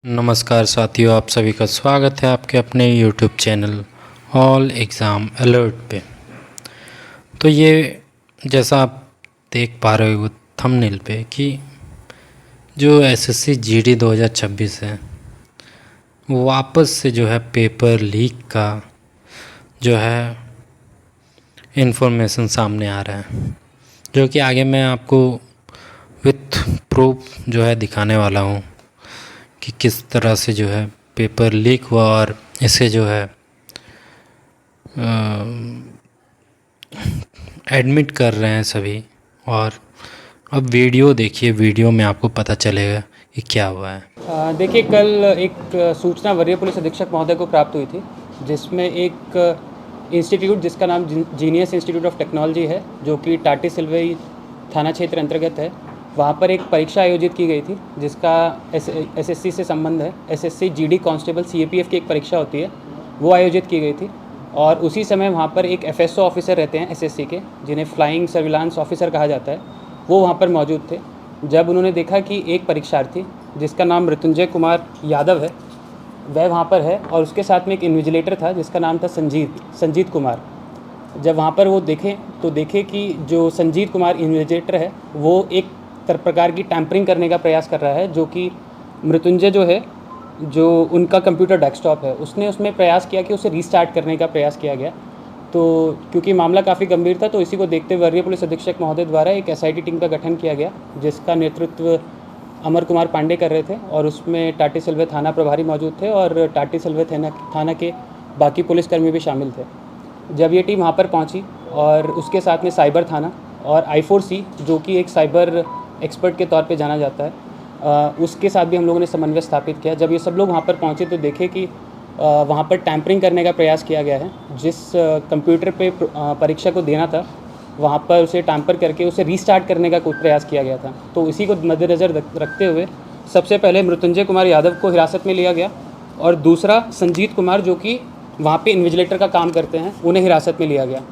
नमस्कार साथियों, आप सभी का स्वागत है आपके अपने YouTube channel all exam alert पे। तो ये जैसा आप देख पा रहे हो थंबनेल पे कि जो एसएससी जीडी 2026 है वो वापस से जो है पेपर लीक का जो है इन्फॉर्मेशन सामने आ रहा है, जो कि आगे मैं आपको विथ प्रूफ जो है दिखाने वाला हूँ कि किस तरह से जो है पेपर लीक हुआ और इसे जो है एडमिट कर रहे हैं सभी। और अब वीडियो देखिए, वीडियो में आपको पता चलेगा कि क्या हुआ है। देखिए, कल एक सूचना वरीय पुलिस अधीक्षक महोदय को प्राप्त हुई थी, जिसमें एक इंस्टीट्यूट जिसका नाम जीनियस इंस्टीट्यूट ऑफ टेक्नोलॉजी है, जो कि टाटी सिलवई थाना क्षेत्र अंतर्गत है। वहाँ पर एक परीक्षा आयोजित की गई थी जिसका एसएससी से संबंध है। एसएससी जीडी कांस्टेबल सीएपीएफ की एक परीक्षा होती है, वो आयोजित की गई थी। और उसी समय वहाँ पर एक एफएसओ ऑफिसर रहते हैं एसएससी के, जिन्हें फ्लाइंग सर्विलांस ऑफिसर कहा जाता है, वो वहाँ पर मौजूद थे। जब उन्होंने देखा कि एक परीक्षार्थी जिसका नाम मृत्युंजय कुमार यादव है वह वहाँ पर है, और उसके साथ में एक इन्विजिलेटर था जिसका नाम था संजीत कुमार। जब वहाँ पर वो देखें तो देखे कि जो संजीत कुमार इन्विजिलेटर है वो एक प्रकार की टैंपरिंग करने का प्रयास कर रहा है, जो कि मृत्युंजय जो है, जो उनका कंप्यूटर डेस्कटॉप है, उसने उसमें प्रयास किया कि उसे रीस्टार्ट करने का प्रयास किया गया। तो क्योंकि मामला काफ़ी गंभीर था, तो इसी को देखते हुए वरीय पुलिस अधीक्षक महोदय द्वारा एक एसआईटी टीम का गठन किया गया, जिसका नेतृत्व अमर कुमार पांडे कर रहे थे। और उसमें टाटी सिलवे थाना प्रभारी मौजूद थे और टाटी सिलवे थाना के बाकी पुलिसकर्मी भी शामिल थे। जब ये टीम वहाँ पर पहुँची और उसके साथ में साइबर थाना और I4C, जो कि एक साइबर एक्सपर्ट के तौर पे जाना जाता है, उसके साथ भी हम लोगों ने समन्वय स्थापित किया। जब ये सब लोग वहाँ पर पहुँचे तो देखे कि वहाँ पर टैंपरिंग करने का प्रयास किया गया है। जिस कंप्यूटर पे परीक्षा को देना था, वहाँ पर उसे टैंपर करके उसे रीस्टार्ट करने का कुछ प्रयास किया गया था। तो इसी को मद्देनज़र रखते हुए सबसे पहले मृत्युंजय कुमार यादव को हिरासत में लिया गया, और दूसरा संजीत कुमार, जो कि वहाँ पे इन्विजिलेटर का काम करते हैं, उन्हें हिरासत में लिया गया।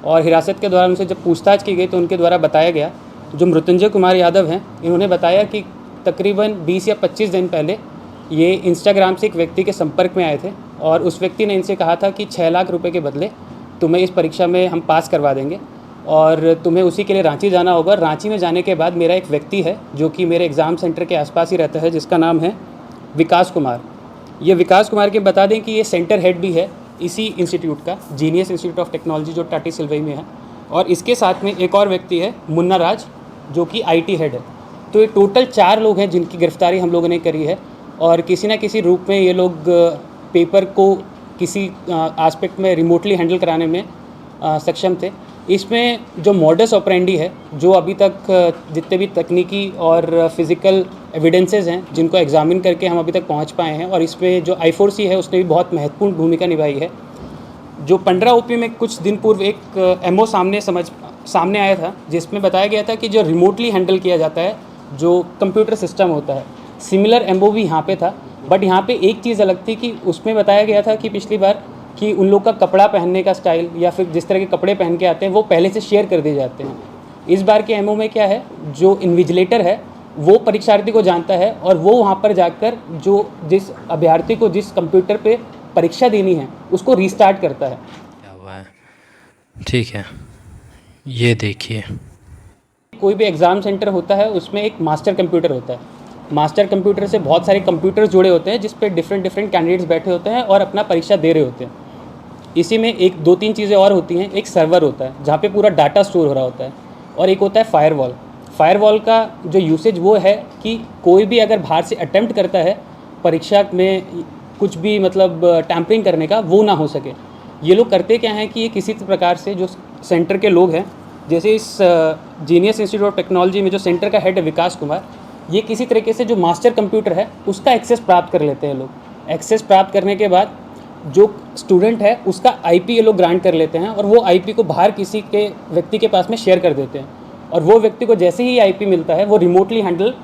और हिरासत के दौरान उनसे जब पूछताछ की गई तो उनके द्वारा बताया गया, जो मृत्युंजय कुमार यादव हैं, इन्होंने बताया कि तकरीबन 20 या 25 दिन पहले ये इंस्टाग्राम से एक व्यक्ति के संपर्क में आए थे, और उस व्यक्ति ने इनसे कहा था कि 6 लाख रुपए के बदले तुम्हें इस परीक्षा में हम पास करवा देंगे, और तुम्हें उसी के लिए रांची जाना होगा। रांची में जाने के बाद मेरा एक व्यक्ति है जो कि मेरे एग्ज़ाम सेंटर के आसपास ही रहता है, जिसका नाम है विकास कुमार। ये विकास कुमार के बता दें कि ये सेंटर हेड भी है इसी इंस्टीट्यूट का, जीनियस इंस्टीट्यूट ऑफ टेक्नोलॉजी, जो टाटी सिलवई में है। और इसके साथ में एक और व्यक्ति है मुन्ना राज, जो कि IT हेड है। तो ये टोटल 4 लोग हैं जिनकी गिरफ्तारी हम लोगों ने करी है, और किसी न किसी रूप में ये लोग पेपर को किसी एस्पेक्ट में रिमोटली हैंडल कराने में सक्षम थे। इसमें जो मॉडस ऑपरेंडी है, जो अभी तक जितने भी तकनीकी और फिज़िकल एविडेंसेस हैं जिनको एग्जामिन करके हम अभी तक पहुंच पाए हैं, और इसमें जो I4C है उसने भी बहुत महत्वपूर्ण भूमिका निभाई है। जो 15 OP में कुछ दिन पूर्व एक MO सामने आया था, जिसमें बताया गया था कि जो रिमोटली हैंडल किया जाता है, जो कंप्यूटर सिस्टम होता है, सिमिलर MO भी यहाँ पे था। बट यहाँ पे एक चीज़ अलग थी कि उसमें बताया गया था कि पिछली बार कि उन लोग का कपड़ा पहनने का स्टाइल या फिर जिस तरह के कपड़े पहन के आते हैं वो पहले से शेयर कर दिए जाते हैं। इस बार के MO में क्या है, जो इन्विजिलेटर है वो परीक्षार्थी को जानता है, और वो वहाँ पर जाकर जिस अभ्यर्थी को जिस कंप्यूटर पे परीक्षा देनी है उसको रीस्टार्ट करता है। क्या हुआ है, ठीक है, ये देखिए। कोई भी एग्ज़ाम सेंटर होता है उसमें एक मास्टर कंप्यूटर होता है। मास्टर कंप्यूटर से बहुत सारे कंप्यूटर्स जुड़े होते हैं, जिस पे डिफरेंट कैंडिडेट्स बैठे होते हैं और अपना परीक्षा दे रहे होते हैं। इसी में एक 2-3 चीज़ें और होती हैं। एक सर्वर होता है जहाँ पे पूरा डाटा स्टोर हो रहा होता है, और एक होता है फायरवॉल। फायरवॉल का जो यूसेज वो है कि कोई भी अगर बाहर से अटेम्प्ट करता है परीक्षा में कुछ भी मतलब टैंपरिंग करने का, वो ना हो सके। ये लोग करते क्या हैं कि ये किसी प्रकार से जो सेंटर के लोग हैं, जैसे इस जीनियस इंस्टीट्यूट ऑफ टेक्नोलॉजी में जो सेंटर का हेड है विकास कुमार, ये किसी तरीके से जो मास्टर कंप्यूटर है उसका एक्सेस प्राप्त कर लेते हैं लोग। एक्सेस प्राप्त करने के बाद जो स्टूडेंट है उसका IP ये लोग ग्रांट कर लेते हैं, और वो IP को बाहर किसी के व्यक्ति के पास में शेयर कर देते हैं। और वो व्यक्ति को जैसे ही IP मिलता है, वो रिमोटली हैंडल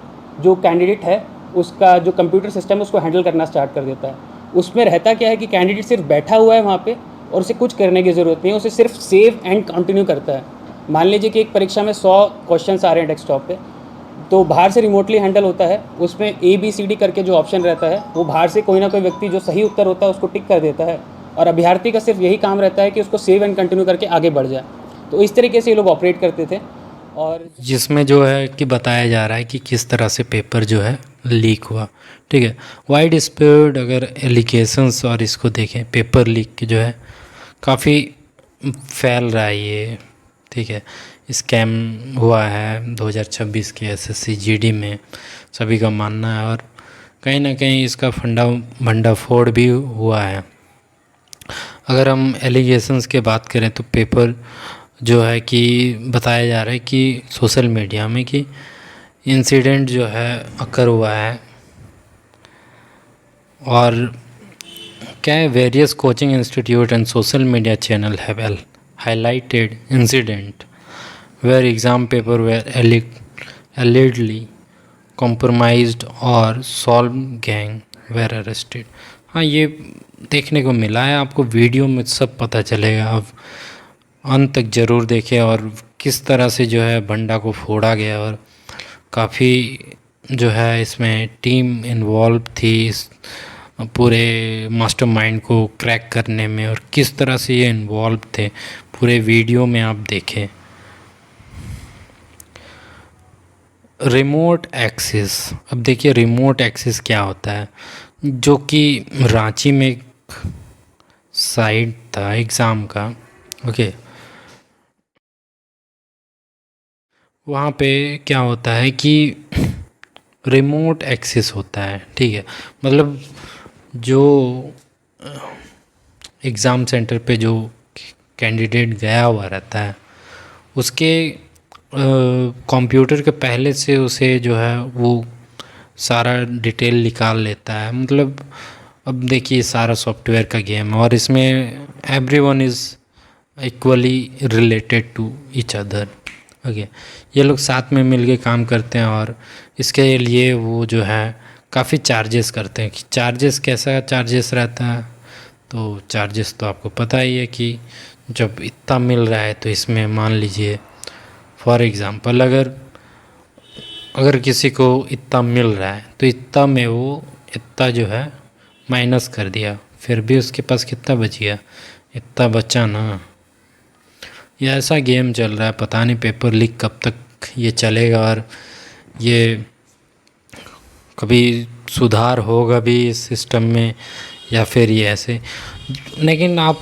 जो कैंडिडेट है उसका जो कंप्यूटर सिस्टम है उसको हैंडल करना स्टार्ट कर देता है। उसमें रहता क्या है कि कैंडिडेट सिर्फ बैठा हुआ है वहाँ पे, और उसे कुछ करने की ज़रूरत नहीं है, उसे सिर्फ सेव एंड कंटिन्यू करता है। मान लीजिए कि एक परीक्षा में 100 क्वेश्चन आ रहे हैं डेस्कटॉप पे, तो बाहर से रिमोटली हैंडल होता है। उसमें ABCD करके जो ऑप्शन रहता है वो बाहर से कोई ना कोई व्यक्ति जो सही उत्तर होता है उसको टिक कर देता है, और अभ्यर्थी का सिर्फ यही काम रहता है कि उसको सेव एंड कंटिन्यू करके आगे बढ़ जाए। तो इस तरीके से ये लोग ऑपरेट करते थे। और जिसमें जो है कि बताया जा रहा है कि किस तरह से पेपर जो है लीक हुआ। ठीक है, वाइड स्प्रेड अगर एलिगेशंस और इसको देखें, पेपर लीक की जो है काफ़ी फैल रहा है ये। ठीक है, स्कैम हुआ है 2026 के SSC GD में, सभी का मानना है, और कहीं ना कहीं इसका भंडाफोड़ भी हुआ है। अगर हम एलिगेशंस के बात करें तो पेपर जो है कि बताया जा रहा है कि सोशल मीडिया में कि इंसिडेंट जो है अकर हुआ है, और क्या है, various coaching institute and social media channel have highlighted incident where exam paper were allegedly compromised or solved gang were arrested। हाँ, ये देखने को मिला है, आपको वीडियो में सब पता चलेगा, अब अंत तक ज़रूर देखें और किस तरह से जो है भंडा को फोड़ा गया, और काफ़ी जो है इसमें टीम इन्वॉल्व थी इस पूरे मास्टरमाइंड को क्रैक करने में, और किस तरह से ये इन्वॉल्व थे पूरे वीडियो में आप देखें। रिमोट एक्सेस, अब देखिए रिमोट एक्सेस क्या होता है, जो कि रांची में एक साइट था एग्ज़ाम का। ओके, वहाँ पे क्या होता है कि रिमोट एक्सेस होता है। ठीक है, मतलब जो एग्ज़ाम सेंटर पे जो कैंडिडेट गया हुआ रहता है उसके कंप्यूटर के पहले से उसे जो है वो सारा डिटेल निकाल लेता है। मतलब अब देखिए सारा सॉफ्टवेयर का गेम है, और इसमें everyone is equally related to each other. Okay, ये लोग साथ में मिलके काम करते हैं, और इसके लिए वो जो है काफ़ी चार्जेस करते हैं। कि चार्जेस कैसा चार्जेस रहता है, तो चार्जेस तो आपको पता ही है कि जब इतना मिल रहा है तो इसमें मान लीजिए फॉर एग्ज़ाम्पल अगर किसी को इतना मिल रहा है तो इतना में वो इतना जो है माइनस कर दिया, फिर भी उसके पास कितना बच गया, इतना बचा ना। ये ऐसा गेम चल रहा है, पता नहीं पेपर लीक कब तक ये चलेगा, और ये कभी सुधार होगा भी इस सिस्टम में या फिर ये ऐसे। लेकिन आप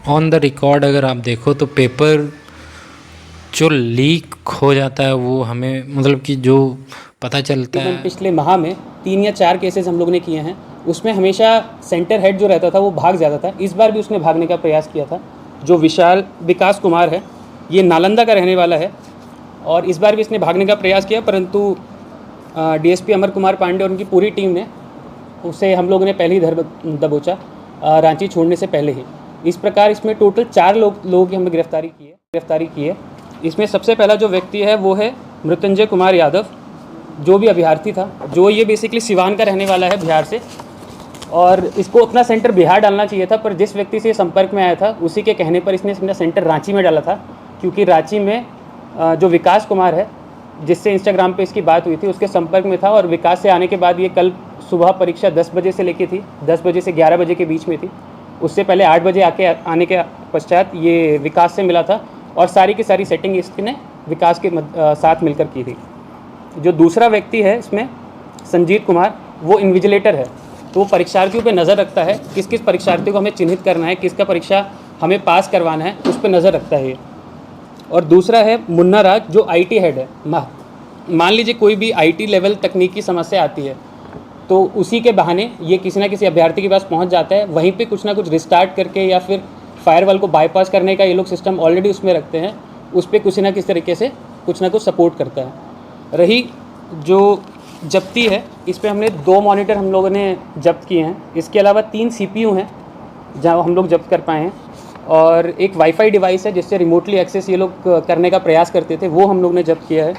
ऑन द रिकॉर्ड अगर आप देखो तो पेपर जो लीक हो जाता है वो हमें मतलब कि जो पता चलता है, पिछले माह में 3 या 4 केसेस हम लोग ने किए हैं, उसमें हमेशा सेंटर हेड जो रहता था वो भाग जाता था। इस बार भी उसने भागने का प्रयास किया था। जो विकास कुमार है, ये नालंदा का रहने वाला है, और इस बार भी इसने भागने का प्रयास किया, परंतु DSP अमर कुमार पांडे और उनकी पूरी टीम ने उसे हम लोगों ने पहले ही दबोचा रांची छोड़ने से पहले ही। इस प्रकार इसमें टोटल 4 लोगों की हमने गिरफ्तारी की है। इसमें सबसे पहला जो व्यक्ति है वो है मृत्युंजय कुमार यादव, जो भी अभ्यर्थी था, जो ये बेसिकली सिवान का रहने वाला है, बिहार से, और इसको अपना सेंटर बिहार डालना चाहिए था, पर जिस व्यक्ति से संपर्क में आया था उसी के कहने पर इसने अपना सेंटर रांची में डाला था, क्योंकि रांची में जो विकास कुमार है जिससे इंस्टाग्राम पे इसकी बात हुई थी उसके संपर्क में था, और विकास से आने के बाद ये कल सुबह परीक्षा 10 बजे से लेके थी, 10 बजे से 11 बजे के बीच में थी। उससे पहले 8 बजे आने के पश्चात ये विकास से मिला था, और सारी की सारी सेटिंग इसने विकास के साथ मिलकर की थी। जो दूसरा व्यक्ति है इसमें संजीत कुमार, वो इन्विजिलेटर है, तो वो परीक्षार्थियों पे नज़र रखता है, किस किस परीक्षार्थियों को हमें चिन्हित करना है, किसका परीक्षा हमें पास करवाना है, उस पर नज़र रखता है ये। और दूसरा है मुन्ना राज, जो IT हेड है। मान लीजिए कोई भी IT लेवल तकनीकी समस्या आती है तो उसी के बहाने ये किसी ना किसी अभ्यर्थी के पास पहुंच जाता है, वहीं पे कुछ ना कुछ रिस्टार्ट करके या फिर फायरवॉल को बाईपास करने का ये लोग सिस्टम ऑलरेडी उसमें रखते हैं, उस पर किसी ना किसी तरीके से कुछ ना कुछ सपोर्ट करता है। रही जो जब्ती है, इस पर हमने 2 मॉनिटर हम लोगों ने जब्त किए हैं, इसके अलावा 3 CPU हैं जहाँ हम लोग जब्त कर पाए हैं, और एक वाईफाई डिवाइस है जिससे रिमोटली एक्सेस ये लोग करने का प्रयास करते थे, वो हम लोग ने जब्त किया है।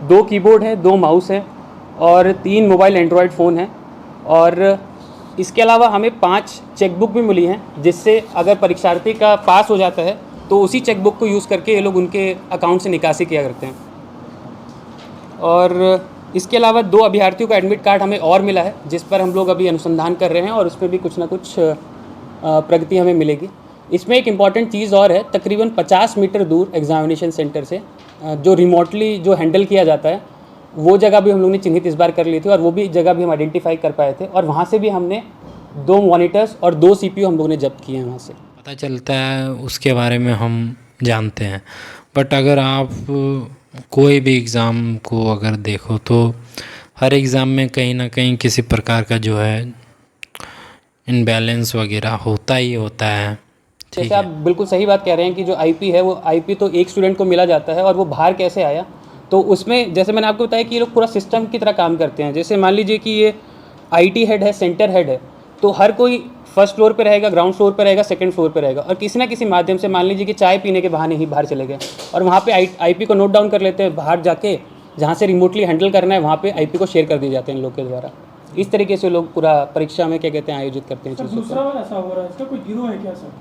2 कीबोर्ड है, 2 माउस है, और 3 मोबाइल एंड्रॉयड फ़ोन हैं, और इसके अलावा हमें 5 चेकबुक भी मिली हैं, जिससे अगर परीक्षार्थी का पास हो जाता है तो उसी चेकबुक को यूज़ करके ये लोग उनके अकाउंट से निकासी किया करते हैं। और इसके अलावा 2 अभ्यर्थियों का एडमिट कार्ड हमें और मिला है, जिस पर हम लोग अभी अनुसंधान कर रहे हैं और उसमें भी कुछ ना कुछ प्रगति हमें मिलेगी। इसमें एक इम्पॉर्टेंट चीज़ और है, तकरीबन 50 मीटर दूर एग्जामिनेशन सेंटर से जो रिमोटली जो हैंडल किया जाता है, वो जगह भी हम लोग ने चिन्हित इस बार कर ली थी और वो भी जगह भी हम आइडेंटिफाई कर पाए थे और वहाँ से भी हमने 2 मॉनिटर्स और 2 CPU हम लोग ने जब्त किए हैं वहाँ से। पता चलता है उसके बारे में हम जानते हैं, बट अगर आप कोई भी एग्ज़ाम को अगर देखो तो हर एग्ज़ाम में कहीं ना कहीं किसी प्रकार का जो है इनबैलेंस वगैरह होता ही होता है। जैसे आप बिल्कुल सही बात कह रहे हैं कि जो IP है, वो IP तो एक स्टूडेंट को मिला जाता है और वो बाहर कैसे आया, तो उसमें जैसे मैंने आपको बताया कि ये लोग पूरा सिस्टम की तरह काम करते हैं। जैसे मान लीजिए कि ये IT हेड है, सेंटर हेड है, तो हर कोई फर्स्ट फ्लोर पे रहेगा, ग्राउंड फ्लोर पे रहेगा, सेकंड फ्लोर पे रहेगा और किसी ना किसी माध्यम से मान लीजिए कि चाय पीने के बहाने ही बाहर चले गए और वहाँ पे IP को नोट डाउन कर लेते हैं, बाहर जाके जहाँ से रिमोटली हैंडल करना है वहाँ पे IP को शेयर कर दिए जाते हैं इन लोग के द्वारा। इस तरीके से लोग पूरा परीक्षा में क्या कहते हैं आयोजित करते हैं चीज़ों को। दूसरा वाला ऐसा हो रहा है, इसका कोई गिरोह है क्या सर?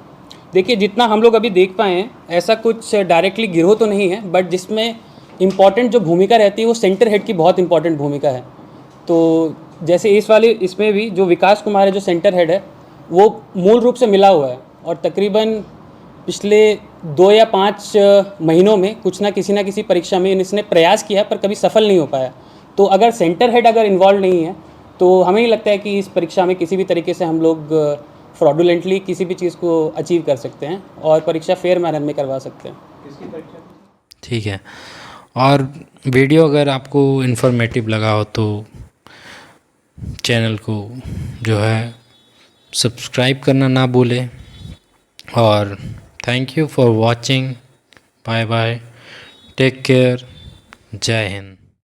देखिए, जितना हम लोग अभी देख पाए हैं ऐसा कुछ डायरेक्टली गिरोह तो नहीं है, बट जिसमें इम्पॉर्टेंट जो भूमिका रहती है वो सेंटर हेड की बहुत इंपॉर्टेंट भूमिका है। तो जैसे इसमें भी जो विकास कुमार है, जो सेंटर हेड है, वो मूल रूप से मिला हुआ है और तकरीबन पिछले 2 या 5 महीनों में कुछ ना किसी परीक्षा में इसने प्रयास किया पर कभी सफल नहीं हो पाया। तो अगर सेंटर हेड अगर इन्वॉल्व नहीं है तो हमें नहीं लगता है कि इस परीक्षा में किसी भी तरीके से हम लोग फ्रॉडुलेंटली किसी भी चीज़ को अचीव कर सकते हैं और परीक्षा फेयर मैनर में करवा सकते हैं। ठीक है, और वीडियो अगर आपको इन्फॉर्मेटिव लगा हो तो चैनल को जो है सब्सक्राइब करना ना भूलें और thank you for watching. Bye bye, take care, जय हिंद।